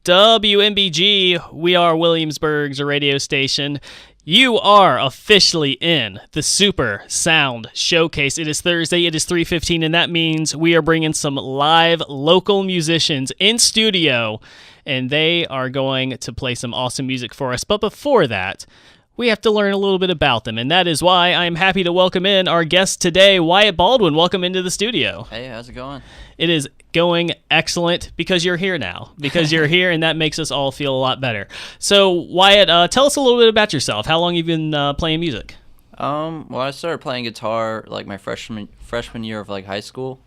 WMBG. We are Williamsburg's radio station. You are officially in the Super Sound Showcase. It is Thursday, it is 3:15, and that means we are bringing some live local musicians in studio, and they are going to play some awesome music for us. But before that, we have to learn a little bit about them, and that is why I'm happy to welcome in our guest today, Wyatt Baldwin. Welcome into the studio. Hey, how's it going? It is going excellent because you're here now. Because you're here, and that makes us all feel a lot better. So, Wyatt, tell us a little bit about yourself. How long have you been playing music? Well, I started playing guitar like my freshman year of like high school,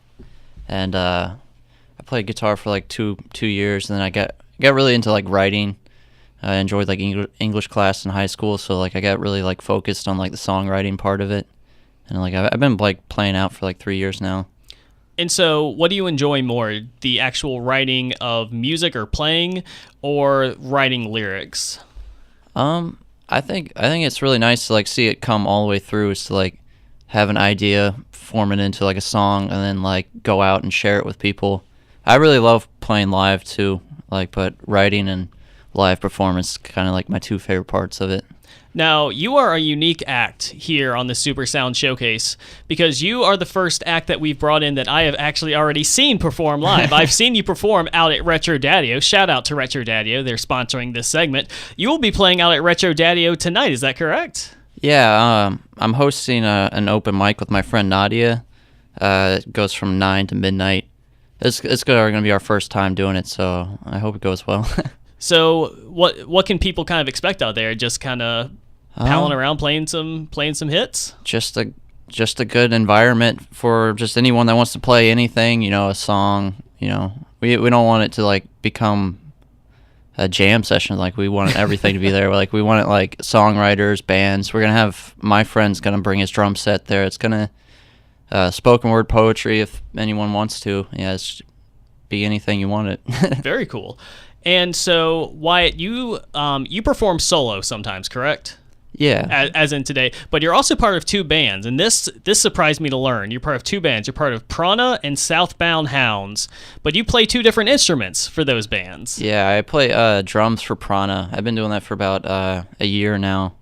and I played guitar for like two years, and then I got really into like writing. I enjoyed like English class in high school, so like I got really like focused on like the songwriting part of it, and like I've been like playing out for like 3 years now. And so, what do you enjoy more, the actual writing of music or playing, or writing lyrics? I think it's really nice to like see it come all the way through. Is to like have an idea, form it into like a song, and then like go out and share it with people. I really love playing live too, like but writing and live performance kind of like my two favorite parts of it. Now, you are a unique act here on the Super Sound Showcase because you are the first act that we've brought in that I have actually already seen perform live. I've seen you perform out at Retro Daddy-O. Shout out to Retro Daddy-O. They're sponsoring this segment. You will be playing out at Retro Daddy-O tonight. Is that correct? Yeah, I'm hosting an open mic with my friend Nadia. It goes from 9 to midnight. It's going to be our first time doing it, so I hope it goes well. So what can people kind of expect out there? Just kind of palling around playing some hits? Just a good environment for just anyone that wants to play anything, a song, We don't want it to like become a jam session. Like we want everything to be there. Like we want it like songwriters, bands. We're going to have my friend's going to bring his drum set there. It's going to spoken word poetry if anyone wants to. Yeah, it's be anything you want it. Very cool. And so, Wyatt, you perform solo sometimes, correct? Yeah. As in today. But you're also part of two bands, and this surprised me to learn. You're part of two bands. You're part of Prana and Southbound Hounds. But you play two different instruments for those bands. Yeah, I play drums for Prana. I've been doing that for about a year now.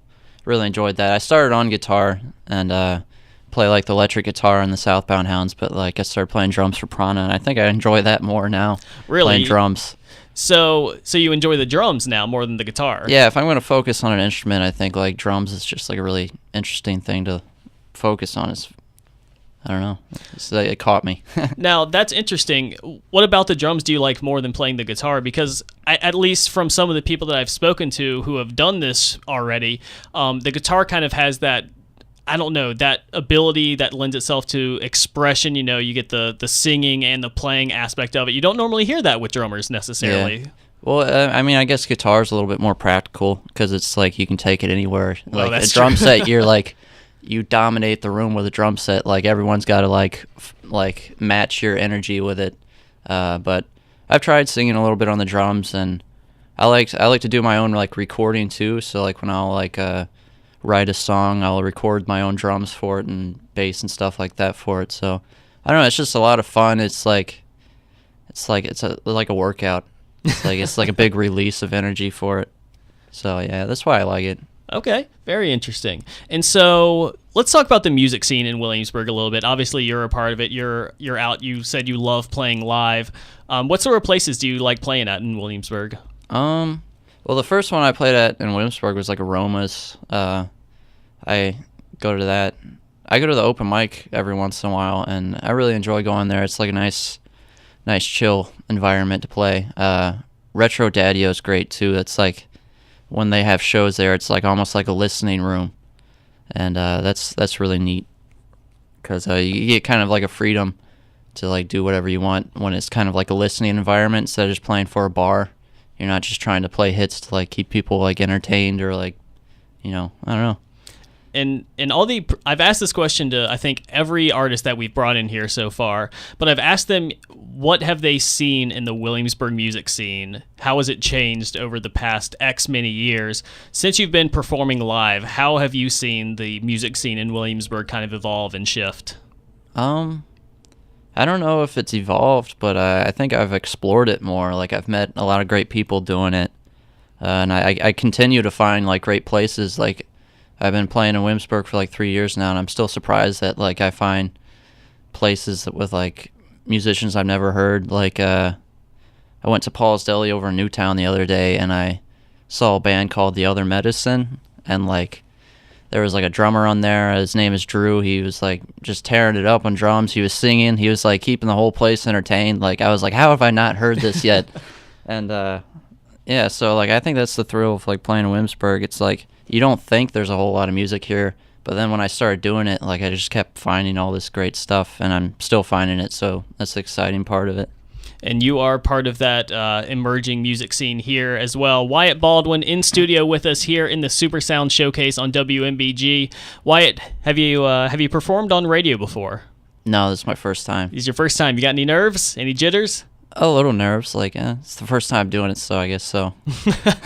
Really enjoyed that. I started on guitar and play like the electric guitar in the Southbound Hounds, but like I started playing drums for Prana, and I think I enjoy that more now. Really? Playing drums. So you enjoy the drums now more than the guitar? Yeah, if I'm going to focus on an instrument, I think like drums is just like a really interesting thing to focus on. I don't know. It caught me. Now, that's interesting. What about the drums do you like more than playing the guitar? Because at least from some of the people that I've spoken to who have done this already, the guitar kind of has that, I don't know, that ability that lends itself to expression. You get the singing and the playing aspect of it. You don't normally hear that with drummers necessarily. Yeah. Well, I guess guitar is a little bit more practical because it's like you can take it anywhere. Like that's a drum true. set, you're like, you dominate the room with a drum set. Like everyone's got to like match your energy with it. But I've tried singing a little bit on the drums, and I like to do my own like recording too. So like when I'll like write a song, I'll record my own drums for it and bass and stuff like that for it. So I don't know, it's just a lot of fun. It's like a workout. It's like a big release of energy for it. So yeah, that's why I like it. Okay, very interesting. And so let's talk about the music scene in Williamsburg a little bit. Obviously, you're a part of it. You're out. You said you love playing live. What sort of places do you like playing at in Williamsburg? Well, the first one I played at in Williamsburg was like Aromas. I go to that. I go to the open mic every once in a while, and I really enjoy going there. It's like a nice chill environment to play. Retro Daddy-O is great too. It's like when they have shows there, it's like almost like a listening room, and that's really neat because you get kind of like a freedom to like do whatever you want when it's kind of like a listening environment instead of just playing for a bar. You're not just trying to play hits to like keep people like entertained or like, I don't know. And I've asked this question to I think every artist that we've brought in here so far, but I've asked them what have they seen in the Williamsburg music scene? How has it changed over the past X many years since you've been performing live? How have you seen the music scene in Williamsburg kind of evolve and shift? I don't know if it's evolved, but I think I've explored it more. Like, I've met a lot of great people doing it, and I continue to find like great places. Like, I've been playing in Williamsburg for like 3 years now, and I'm still surprised that like I find places with like musicians I've never heard. Like, I went to Paul's Deli over in Newtown the other day, and I saw a band called The Other Medicine, and like there was like a drummer on there. His name is Drew. He was like just tearing it up on drums. He was singing. He was like keeping the whole place entertained. Like, I was like, how have I not heard this yet? And yeah, so like I think that's the thrill of like playing in Williamsburg. It's like you don't think there's a whole lot of music here, but then when I started doing it, like I just kept finding all this great stuff, and I'm still finding it. So that's the exciting part of it. And you are part of that emerging music scene here as well. Wyatt Baldwin in studio with us here in the Super Sound Showcase on WMBG. Wyatt, have you performed on radio before? No, this is my first time. This is your first time. You got any nerves? Any jitters? A little nerves, like it's the first time doing it, so I guess so.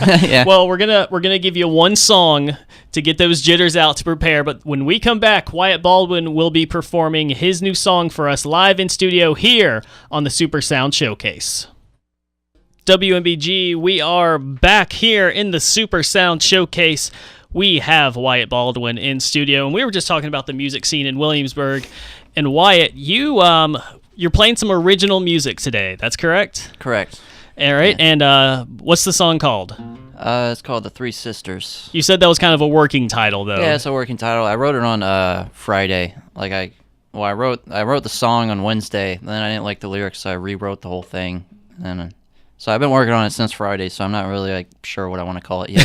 Yeah. Well, we're gonna give you one song to get those jitters out to prepare. But when we come back, Wyatt Baldwin will be performing his new song for us live in studio here on the Super Sound Showcase. WMBG, we are back here in the Super Sound Showcase. We have Wyatt Baldwin in studio, and we were just talking about the music scene in Williamsburg. And Wyatt, you're playing some original music today. That's correct? Correct. All right. Yeah. And what's the song called? It's called The Three Sisters. You said that was kind of a working title, though. Yeah, it's a working title. I wrote it on Friday. Like I wrote the song on Wednesday. Then I didn't like the lyrics, so I rewrote the whole thing. And so I've been working on it since Friday. So I'm not really like sure what I want to call it yet.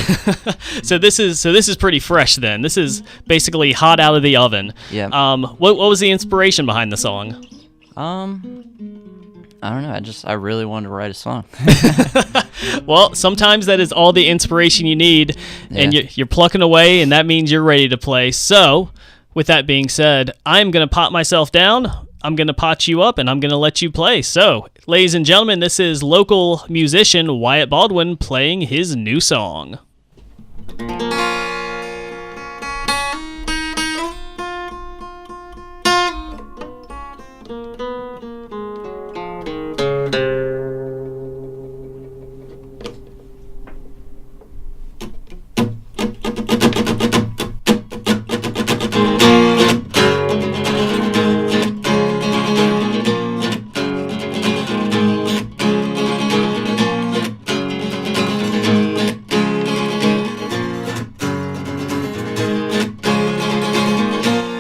So this is pretty fresh. Then this is basically hot out of the oven. Yeah. What was the inspiration behind the song? I don't know. I really wanted to write a song. Well, sometimes that is all the inspiration you need, and you're plucking away, and that means you're ready to play. So, with that being said, I'm going to pot myself down, I'm going to pot you up, and I'm going to let you play. So, ladies and gentlemen, this is local musician Wyatt Baldwin playing his new song.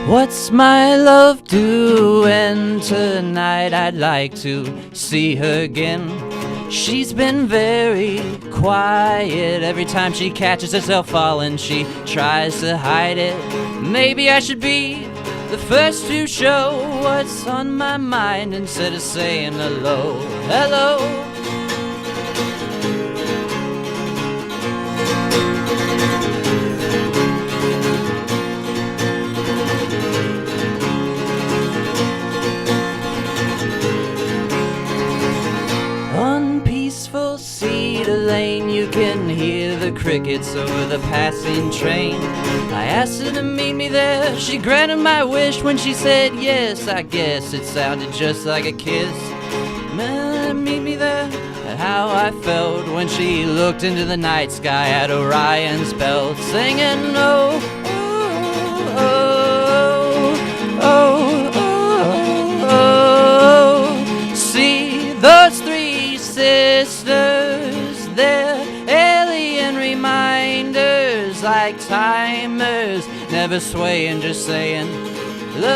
What's my love doing tonight? I'd like to see her again. She's been very quiet. Every time she catches herself falling, she tries to hide it. Maybe I should be the first to show what's on my mind instead of saying hello, hello. Cedar Lane, you can hear the crickets over the passing train. I asked her to meet me there. She granted my wish when she said yes. I guess it sounded just like a kiss. Man, meet me there. And how I felt when she looked into the night sky at Orion's belt, singing oh, oh, oh, oh, oh, oh. See those three sisters, they're alien reminders, like timers, never swaying, just saying love,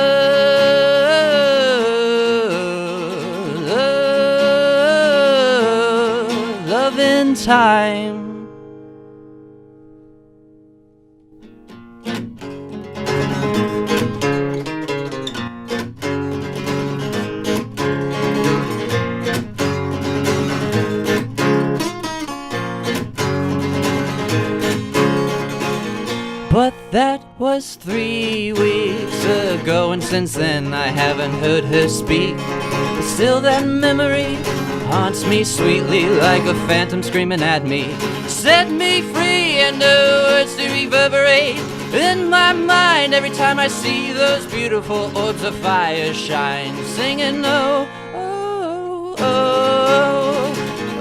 love, love in time. But that was 3 weeks ago, and since then I haven't heard her speak. But still that memory haunts me sweetly like a phantom screaming at me. Set me free and no words to reverberate in my mind every time I see those beautiful orbs of fire shine, singing oh, oh, oh,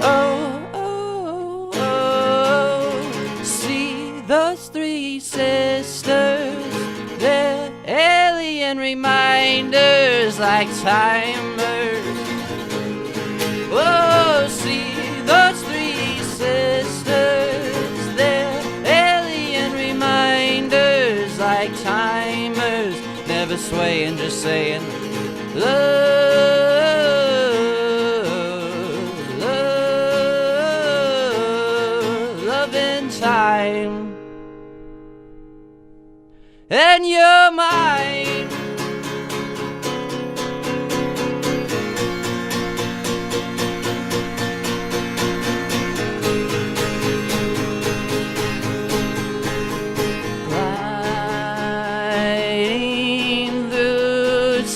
oh, oh, oh. See those three sisters, they're alien reminders like timers. Oh, see those three sisters, they're alien reminders like timers, never swaying, just saying love, love, love in time, and you're mine.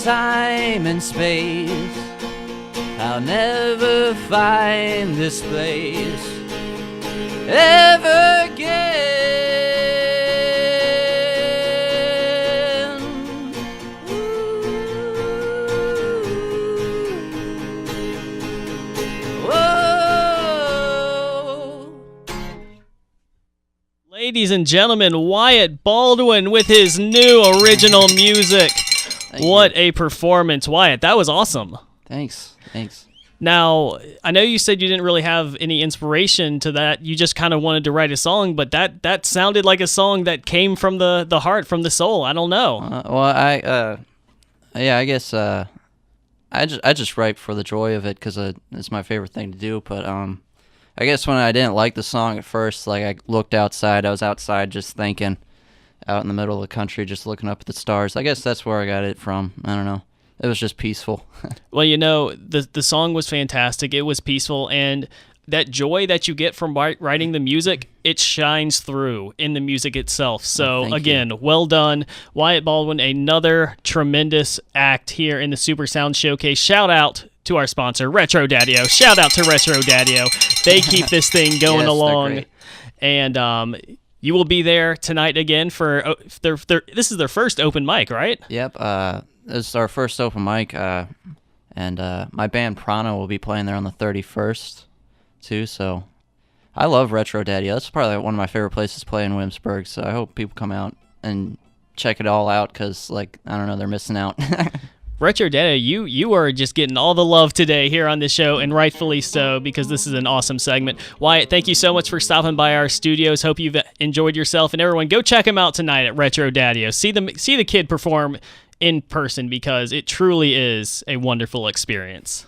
Time and space, I'll never find this place ever again. Whoa. Ladies and gentlemen, Wyatt Baldwin with his new original music. What a performance, Wyatt. That was awesome. Thanks. Now, I know you said you didn't really have any inspiration to that. You just kind of wanted to write a song, but that sounded like a song that came from the heart, from the soul. I don't know. I guess I just write for the joy of it because it's my favorite thing to do. But I guess when I didn't like the song at first, like I looked outside. I was outside just thinking, out in the middle of the country, just looking up at the stars. I guess that's where I got it from. I don't know. It was just peaceful. Well, you know, the song was fantastic. It was peaceful, and that joy that you get from writing the music, it shines through in the music itself. So, again, well done. Wyatt Baldwin, another tremendous act here in the Super Sound Showcase. Shout out to our sponsor, Retro Daddio. Shout out to Retro Daddio. They keep this thing going along. And you will be there tonight again for this is their first open mic, right? Yep. This is our first open mic, and my band Prana will be playing there on the 31st too. So I love Retro Daddy. That's probably one of my favorite places to play in Williamsburg. So I hope people come out and check it all out because, like, I don't know, they're missing out. Retro Data, you are just getting all the love today here on the show, and rightfully so, because this is an awesome segment. Wyatt, thank you so much for stopping by our studios. Hope you've enjoyed yourself, and everyone, go check him out tonight at Retro Daddio. See the kid perform in person because it truly is a wonderful experience.